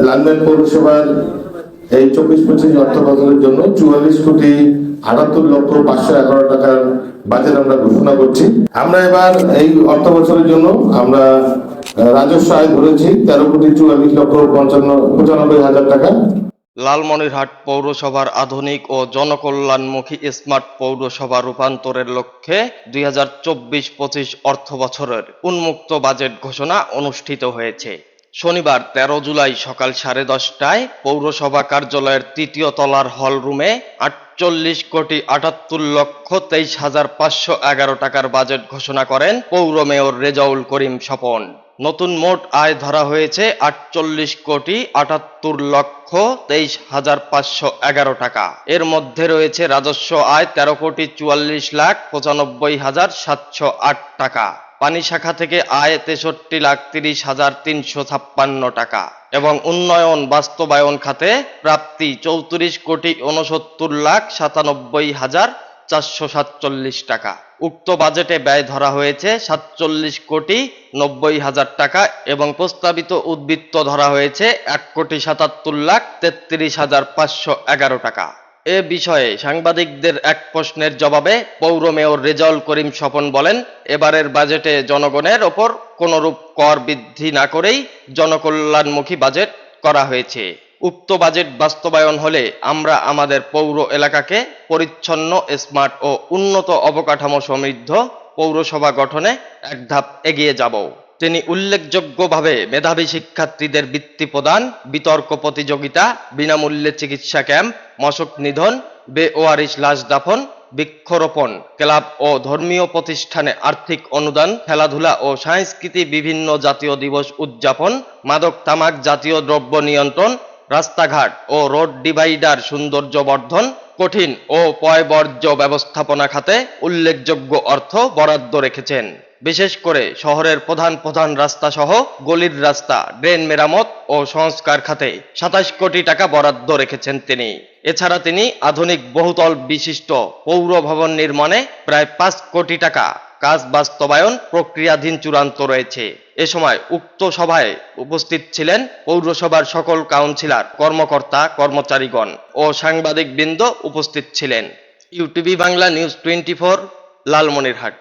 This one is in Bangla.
লালমোহন পৌরসভার এই 24-25 অর্থ বছরের জন্য 44,78,511 টাকার বাজেট আমরা ঘোষণা করছি। আমরা এবার এই অর্থ বছরের জন্য আমরা রাজস্ব আয় ধরেছি 13,44,95,000 টাকা। লালমনিরহাট পৌরসভার আধুনিক ও জনকল্যাণমুখী স্মার্ট পৌরসভা রূপান্তরের লক্ষ্যে 2024-25 অর্থ বছরের উন্মুক্ত বাজেট ঘোষণা অনুষ্ঠিত হয়েছে। শনিবার 13 জুলাই সকাল 10:30টায় পৌরসভা কার্যালয়ের 3য় তলার হল রুমে 48,78,23,511 টাকার বাজেট ঘোষণা করেন পৌর মেয়র রেজাউল করিম স্বপন। নতুন মোট আয় ধরা হয়েছে 48,78,23,511 টাকা। এর মধ্যে রয়েছে রাজস্ব আয় 13,44,95,708 টাকা, পানি শাখা থেকে আয় 63,30,356 টাকা এবং উন্নয়ন বাস্তবায়ন খাতে প্রাপ্তি 34,69,97,447 টাকা। উক্ত বাজেটে ব্যয় ধরা হয়েছে 47,90,000 টাকা এবং প্রস্তাবিত উদ্বৃত্ত ধরা হয়েছে 1,77,33,511 টাকা। এ বিষয়ে সাংবাদিকদের এক প্রশ্নের জবাবে পৌর মেয়র রেজাউল করিম স্বপন বলেন, এবারের বাজেটে জনগণের ওপর কোনরূপ কর বৃদ্ধি না করেই জনকল্যাণমুখী বাজেট করা হয়েছে। উক্ত বাজেট বাস্তবায়ন হলে আমরা আমাদের পৌর এলাকাকে পরিচ্ছন্ন, স্মার্ট ও উন্নত অবকাঠামো সমৃদ্ধ পৌরসভা গঠনে এক ধাপ এগিয়ে যাব। তিনি উল্লেখযোগ্যভাবে মেধাবী শিক্ষার্থীদের বৃত্তি প্রদান, বিতর্ক প্রতিযোগিতা, বিনামূল্যে চিকিৎসা ক্যাম্প, মশক নিধন, বেওয়ারিশ লাশ দাফন, বৃক্ষরোপণ, ক্লাব ও ধর্মীয় প্রতিষ্ঠানে আর্থিক অনুদান, খেলাধুলা ও সংস্কৃতি, বিভিন্ন জাতীয় দিবস উদযাপন, মাদক তামাক জাতীয় দ্রব্য নিয়ন্ত্রণ, রাস্তাঘাট ও রোড ডিভাইডার সৌন্দর্য বর্ধন, কঠিন ও পয়ঃবর্জ্য ব্যবস্থাপনা খাতে উল্লেখযোগ্য অর্থ বরাদ্দ রেখেছেন। বিশেষ করে শহরের প্রধান প্রধান রাস্তা সহ গলির রাস্তা, ড্রেন মেরামত ও সংস্কার খাতে 27 কোটি টাকা বরাদ্দ রেখেছেন তিনি। এছাড়া তিনি আধুনিক বহুতল বিশিষ্ট পৌর ভবন নির্মাণে প্রায় 5 কোটি টাকা কাজ বাস্তবায়ন প্রক্রিয়াধীন চূড়ান্ত রয়েছে। এ সময় উক্ত সভায় উপস্থিত ছিলেন পৌরসভার সকল কাউন্সিলর, কর্মকর্তা, কর্মচারীগণ ও সাংবাদিকবৃন্দ উপস্থিত ছিলেন। UTV Bangla news 24, Lalmonirhat.